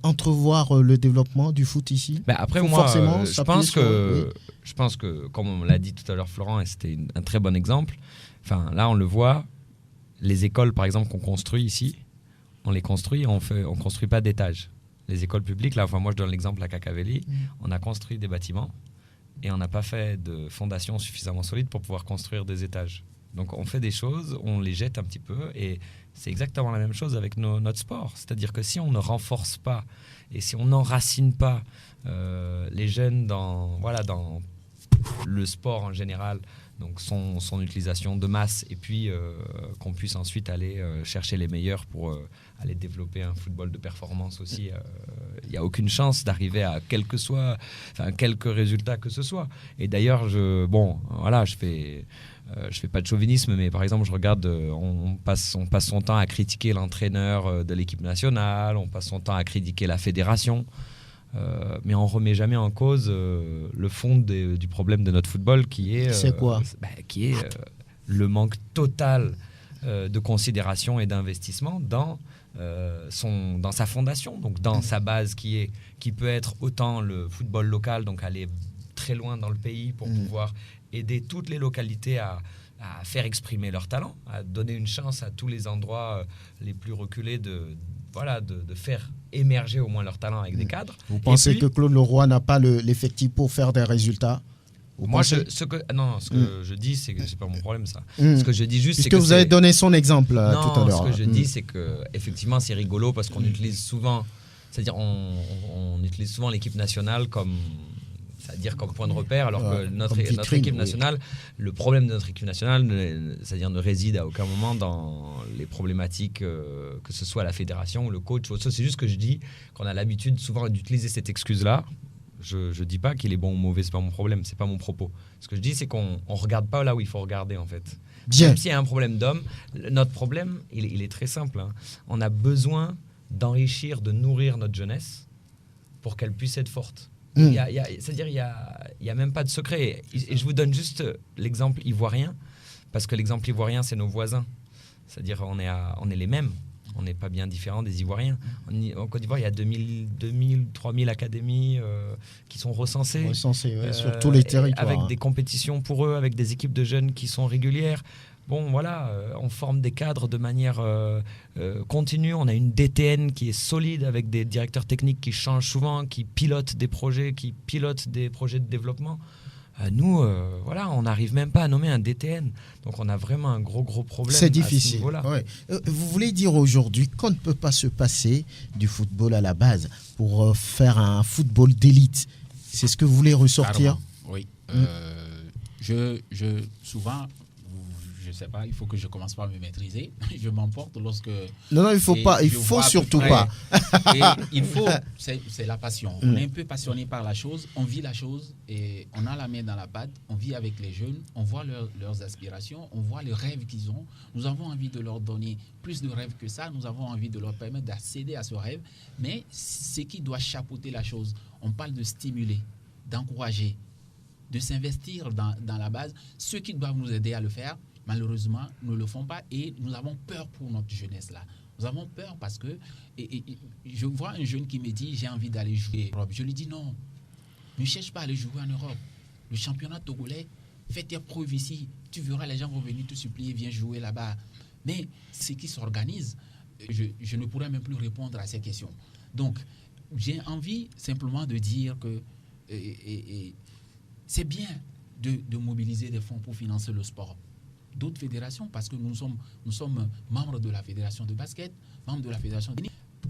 entrevoir le développement du foot ici. Après, moi, je pense que, comme on l'a dit tout à l'heure, Florent, et c'était un très bon exemple, là, on le voit, les écoles, par exemple, qu'on construit ici, on les construit, on construit pas d'étages. Les écoles publiques, là, moi je donne l'exemple à Cacavelli, on a construit des bâtiments et on n'a pas fait de fondation suffisamment solide pour pouvoir construire des étages. Donc on fait des choses, on les jette un petit peu et c'est exactement la même chose avec notre sport. C'est-à-dire que si on ne renforce pas et si on n'enracine pas les jeunes dans le sport en général, donc son utilisation de masse, et puis qu'on puisse ensuite aller chercher les meilleurs pour aller développer un football de performance aussi. Il n'y a aucune chance d'arriver à quelques résultats que ce soit. Et d'ailleurs, je fais pas de chauvinisme, mais par exemple, je regarde, on passe son temps à critiquer l'entraîneur de l'équipe nationale, on passe son temps à critiquer la fédération. Mais on ne remet jamais en cause le fond du problème de notre football qui est, c'est quoi le manque total de considération et d'investissement dans sa fondation, donc dans sa base qui peut être autant le football local, donc aller très loin dans le pays pour pouvoir aider toutes les localités à faire exprimer leur talent, à donner une chance à tous les endroits les plus reculés de faire émerger au moins leur talent avec des cadres. Vous pensez que Claude Leroy n'a pas l'effectif pour faire des résultats? Ce que je dis, c'est que c'est pas mon problème, ça. Ce que je dis juste, c'est que vous avez donné son exemple tout à l'heure. Ce que je dis, c'est que effectivement, c'est rigolo parce qu'on utilise souvent, c'est-à-dire on utilise souvent l'équipe nationale comme point de repère, alors que notre équipe nationale, le problème de notre équipe nationale, ne réside à aucun moment dans les problématiques, que ce soit la fédération, le coach, c'est juste que je dis qu'on a l'habitude souvent d'utiliser cette excuse-là. Je dis pas qu'il est bon ou mauvais, c'est pas mon problème, c'est pas mon propos. Ce que je dis, c'est qu'on regarde pas là où il faut regarder, en fait. Bien. Même s'il y a un problème d'homme, notre problème, il est très simple, hein. On a besoin d'enrichir, de nourrir notre jeunesse pour qu'elle puisse être forte. C'est-à-dire, il n'y a même pas de secret. Et je vous donne juste l'exemple ivoirien, parce que l'exemple ivoirien, c'est nos voisins. C'est-à-dire, on est les mêmes. On n'est pas bien différents des Ivoiriens. En Côte d'Ivoire, il y a 2000, 3000 académies qui sont recensées. Sur tous les territoires. Avec des compétitions pour eux, avec des équipes de jeunes qui sont régulières. Bon, on forme des cadres de manière continue. On a une DTN qui est solide avec des directeurs techniques qui changent souvent, qui pilotent des projets de développement. Nous, on n'arrive même pas à nommer un DTN. Donc, on a vraiment un gros problème. C'est difficile. À ce niveau-là. Ouais. Vous voulez dire aujourd'hui qu'on ne peut pas se passer du football à la base pour faire un football d'élite? C'est ce que vous voulez ressortir? Oui. Souvent, je sais pas, il faut que je commence par me maîtriser. Je m'emporte lorsque... Non, il faut pas. Il faut surtout pas. Et il faut, c'est la passion. On est un peu passionné par la chose, on vit la chose et on a la main dans la pâte, on vit avec les jeunes, on voit leurs aspirations, on voit les rêves qu'ils ont. Nous avons envie de leur donner plus de rêves que ça, nous avons envie de leur permettre d'accéder à ce rêve, mais ce qui doit chapeauter la chose, on parle de stimuler, d'encourager, de s'investir dans la base. Ceux qui doivent nous aider à le faire, malheureusement, ne le font pas et nous avons peur pour notre jeunesse là. Nous avons peur parce que je vois un jeune qui me dit j'ai envie d'aller jouer en Europe. Je lui dis non, ne cherche pas à aller jouer en Europe. Le championnat togolais, fais tes preuves ici. Tu verras, les gens vont venir te supplier, viens jouer là-bas. Mais ce qui s'organise, je ne pourrais même plus répondre à ces questions. Donc, j'ai envie simplement de dire que c'est bien de mobiliser des fonds pour financer le sport. D'autres fédérations, parce que nous sommes membres de la fédération de basket, membres de la fédération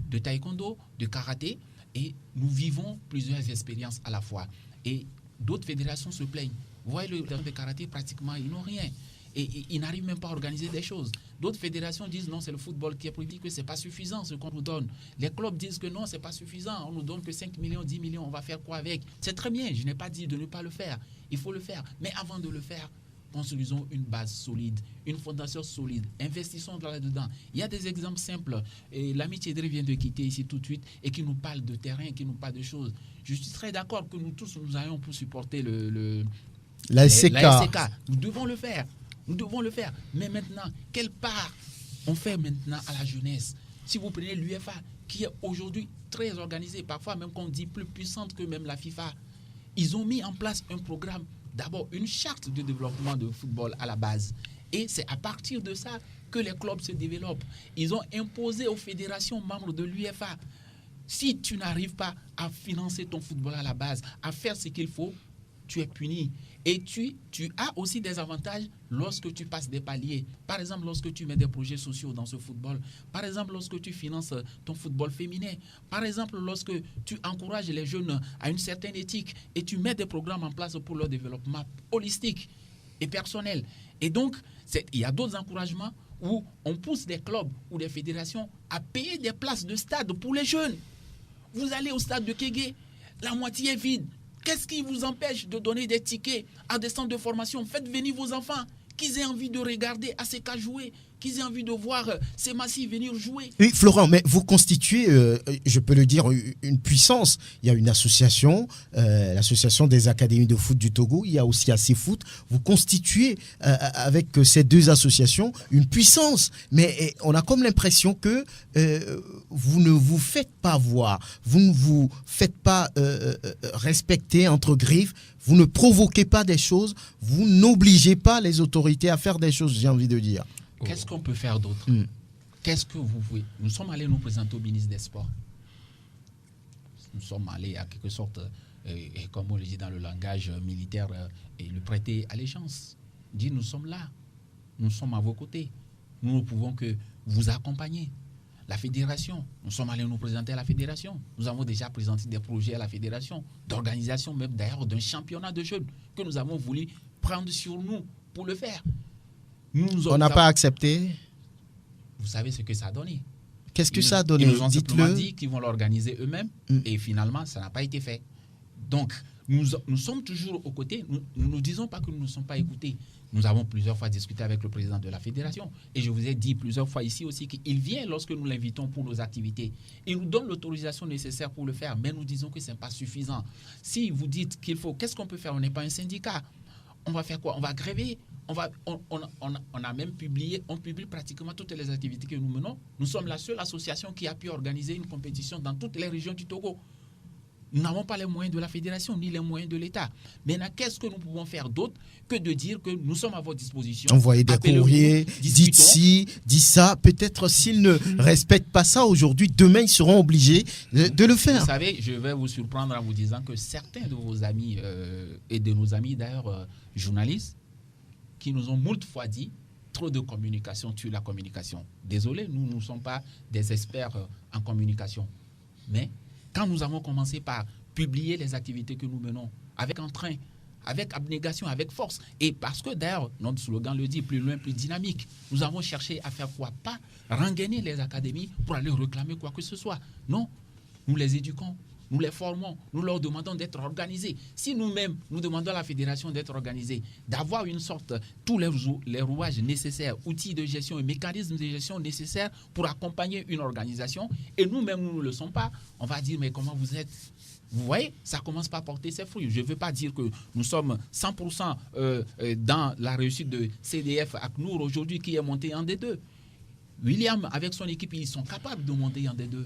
de taekwondo, de karaté, et nous vivons plusieurs expériences à la fois. Et d'autres fédérations se plaignent. Vous voyez, le de karaté, pratiquement, ils n'ont rien. Et ils n'arrivent même pas à organiser des choses. D'autres fédérations disent non, c'est le football qui est privé, que ce n'est pas suffisant ce qu'on nous donne. Les clubs disent que non, ce n'est pas suffisant. On nous donne que 5 millions, 10 millions, on va faire quoi avec? C'est très bien, je n'ai pas dit de ne pas le faire. Il faut le faire. Mais avant de le faire, construisons une base solide, une fondation solide. Investissons là-dedans. Il y a des exemples simples. Et l'ami Thierry vient de quitter ici tout de suite et qui nous parle de terrain, qui nous parle de choses. Je suis très d'accord que nous tous, nous allons pour supporter la SCK. Nous devons le faire. Nous devons le faire. Mais maintenant, quelle part on fait maintenant à la jeunesse? Si vous prenez l'UEFA, qui est aujourd'hui très organisée, parfois même qu'on dit plus puissante que même la FIFA, ils ont mis en place un programme, d'abord une charte de développement de football à la base. Et c'est à partir de ça que les clubs se développent. Ils ont imposé aux fédérations membres de l'UEFA, si tu n'arrives pas à financer ton football à la base, à faire ce qu'il faut, tu es puni. Et tu as aussi des avantages lorsque tu passes des paliers. Par exemple, lorsque tu mets des projets sociaux dans ce football. Par exemple, lorsque tu finances ton football féminin. Par exemple, lorsque tu encourages les jeunes à une certaine éthique et tu mets des programmes en place pour leur développement holistique et personnel. Et donc, il y a d'autres encouragements où on pousse des clubs ou des fédérations à payer des places de stade pour les jeunes. Vous allez au stade de Kégué, la moitié est vide. Qu'est-ce qui vous empêche de donner des tickets à des centres de formation? Faites venir vos enfants, qu'ils aient envie de regarder ACK jouer, qu'ils aient envie de voir ces massifs venir jouer. Oui, Florent, mais vous constituez, je peux le dire, une puissance. Il y a une association, l'association des académies de foot du Togo, il y a aussi ACFoot. Vous constituez avec ces deux associations une puissance. Mais on a comme l'impression que vous ne vous faites pas voir, vous ne vous faites pas respecter entre griffes, vous ne provoquez pas des choses, vous n'obligez pas les autorités à faire des choses, j'ai envie de dire. Qu'est-ce qu'on peut faire d'autre? Qu'est-ce que vous pouvez? Nous sommes allés nous présenter au ministre des Sports. Nous sommes allés à quelque sorte, comme on le dit dans le langage militaire, et lui prêter allégeance. Dire nous sommes là, nous sommes à vos côtés. Nous ne pouvons que vous accompagner. La fédération, nous sommes allés nous présenter à la fédération. Nous avons déjà présenté des projets à la fédération, d'organisation même d'ailleurs d'un championnat de jeunes que nous avons voulu prendre sur nous pour le faire. On n'a pas accepté. Vous savez ce que ça a donné. Qu'est-ce que ça a donné? Ils nous ont simplement dit qu'ils vont l'organiser eux-mêmes et finalement, ça n'a pas été fait. Donc, nous sommes toujours aux côtés. Nous ne disons pas que nous ne sommes pas écoutés. Nous avons plusieurs fois discuté avec le président de la fédération et je vous ai dit plusieurs fois ici aussi qu'il vient lorsque nous l'invitons pour nos activités. Il nous donne l'autorisation nécessaire pour le faire, mais nous disons que ce n'est pas suffisant. Si vous dites qu'il faut, qu'est-ce qu'on peut faire? On n'est pas un syndicat. On va faire quoi? On va gréver. On a même publié, on publie pratiquement toutes les activités que nous menons. Nous sommes la seule association qui a pu organiser une compétition dans toutes les régions du Togo. Nous n'avons pas les moyens de la fédération ni les moyens de l'État. Maintenant, qu'est-ce que nous pouvons faire d'autre que de dire que nous sommes à votre disposition? Envoyer des courriers, dites ci, dites ça. Peut-être s'ils ne respectent pas ça aujourd'hui, demain, ils seront obligés de le faire. Vous savez, je vais vous surprendre en vous disant que certains de vos amis et de nos amis d'ailleurs journalistes qui nous ont moult fois dit trop de communication tue la communication. Désolé, nous ne sommes pas des experts en communication. Mais quand nous avons commencé par publier les activités que nous menons avec entrain, avec abnégation, avec force, et parce que d'ailleurs, notre slogan le dit, plus loin, plus dynamique, nous avons cherché à faire quoi? Pas rengainer les académies pour aller réclamer quoi que ce soit. Non, nous les éduquons, nous les formons, nous leur demandons d'être organisés. Si nous-mêmes, nous demandons à la fédération d'être organisée, d'avoir une sorte, tous les rouages nécessaires, outils de gestion et mécanismes de gestion nécessaires pour accompagner une organisation, et nous-mêmes, nous ne le sommes pas, on va dire, mais comment vous êtes? Vous voyez, ça commence par porter ses fruits. Je ne veux pas dire que nous sommes 100% dans la réussite de CDF ACNUR aujourd'hui qui est monté en D2. William, avec son équipe, ils sont capables de monter en D2.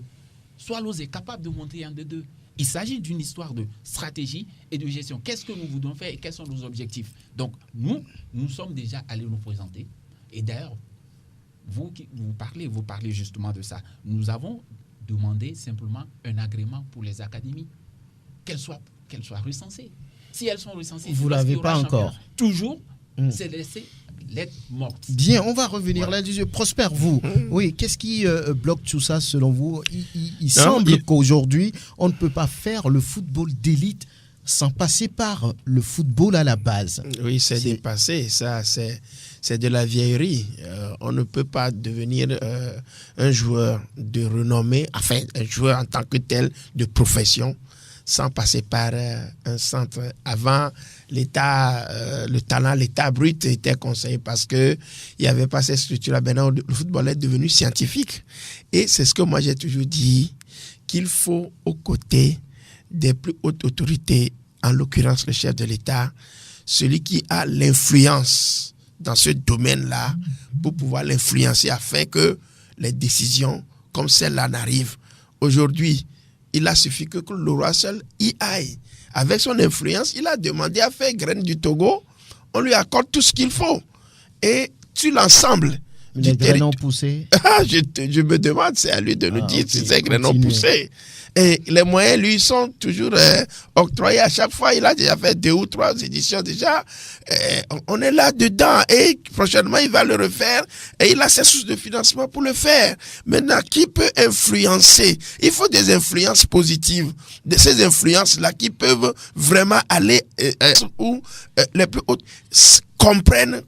Swallows est capable de monter en D2. Il s'agit d'une histoire de stratégie et de gestion. Qu'est-ce que nous voulons faire et quels sont nos objectifs? Donc, nous sommes déjà allés nous présenter. Et d'ailleurs, vous parlez justement de ça. Nous avons demander simplement un agrément pour les académies, qu'elles soient recensées. Si elles sont recensées, vous l'avez pas encore. Toujours, c'est laisser lettre morte. Bien, on va revenir là-dessus. Prosper, vous, oui, qu'est-ce qui bloque tout ça selon vous? Il semble qu'aujourd'hui, on ne peut pas faire le football d'élite sans passer par le football à la base. Oui, c'est dépassé. Ça, c'est de la vieillerie. On ne peut pas devenir un joueur de renommée, enfin, un joueur en tant que tel de profession, sans passer par un centre. Avant, le talent, l'état brut était conseillé parce qu'il n'y avait pas cette structure-là. Maintenant, le football est devenu scientifique. Et c'est ce que moi j'ai toujours dit, qu'il faut aux côtés des plus hautes autorités, en l'occurrence le chef de l'État, celui qui a l'influence dans ce domaine-là pour pouvoir l'influencer afin que les décisions comme celle-là n'arrivent. Aujourd'hui, il a suffi que le roi seul y aille. Avec son influence, il a demandé à faire graines du Togo. On lui accorde tout ce qu'il faut. Et sur l'ensemble les graines ont poussé. Je me demande, c'est à lui de nous dire si ces graines ont poussé. Et les moyens, lui, sont toujours octroyés à chaque fois. Il a déjà fait 2 ou 3 éditions déjà. On est là-dedans. Et prochainement, il va le refaire. Et il a ses sources de financement pour le faire. Maintenant, qui peut influencer? Il faut des influences positives. De ces influences-là qui peuvent vraiment aller où les plus hautes comprennent,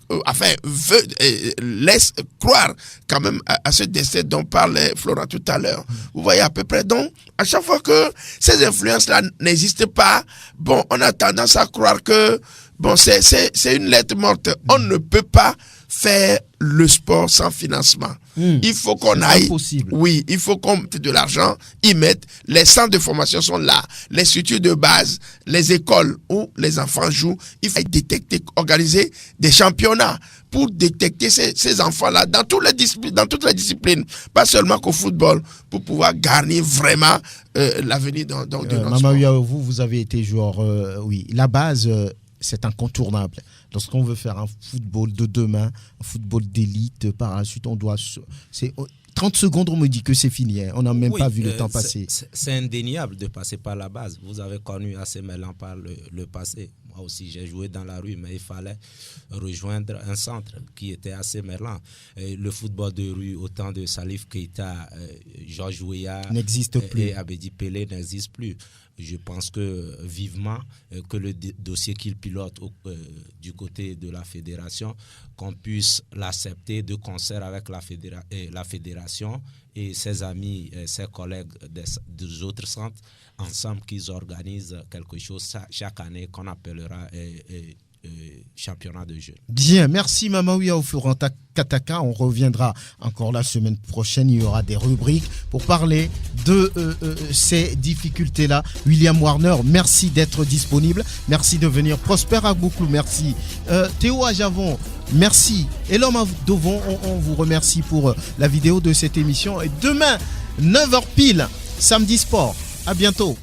laissent croire quand même à ce destin dont parlait Florent tout à l'heure. Vous voyez à peu près. Donc, à chaque fois que ces influences-là n'existent pas, bon, on a tendance à croire que bon, c'est une lettre morte. On ne peut pas faire le sport sans financement. Il faut qu'on aille. Impossible. Oui, il faut qu'on mette de l'argent, y mette. Les centres de formation sont là. Les structures de base, les écoles où les enfants jouent. Il faut détecter, organiser des championnats pour détecter ces enfants-là dans toutes les disciplines. Pas seulement qu'au football, pour pouvoir garnir vraiment l'avenir de notre sport. Mamaouia, vous avez été joueur, oui. La base, c'est incontournable. Lorsqu'on veut faire un football de demain, un football d'élite, par la suite, on doit... 30 secondes, on me dit que c'est fini. On n'a même pas vu le temps passer. C'est indéniable de passer par la base. Vous avez connu AC Milan par le passé. Moi aussi, j'ai joué dans la rue, mais il fallait rejoindre un centre qui était AC Milan. Le football de rue, autant de Salif Keita, Georges Weah n'existe plus. Et Abedi Pelé n'existe plus. Je pense que vivement que le dossier qu'il pilote du côté de la fédération, qu'on puisse l'accepter de concert avec la fédération et ses amis, ses collègues des autres centres, ensemble qu'ils organisent quelque chose chaque année qu'on appellera championnat de jeu. Bien, merci Mamaouia Ofuranta Kataka. On reviendra encore la semaine prochaine. Il y aura des rubriques pour parler de ces difficultés-là. William Warner, merci d'être disponible. Merci de venir. Prosper Agbouklou, merci. Théo Ajavon, merci. Et l'homme à Dovon, on vous remercie pour la vidéo de cette émission. Et demain, 9h pile, samedi sport. À bientôt.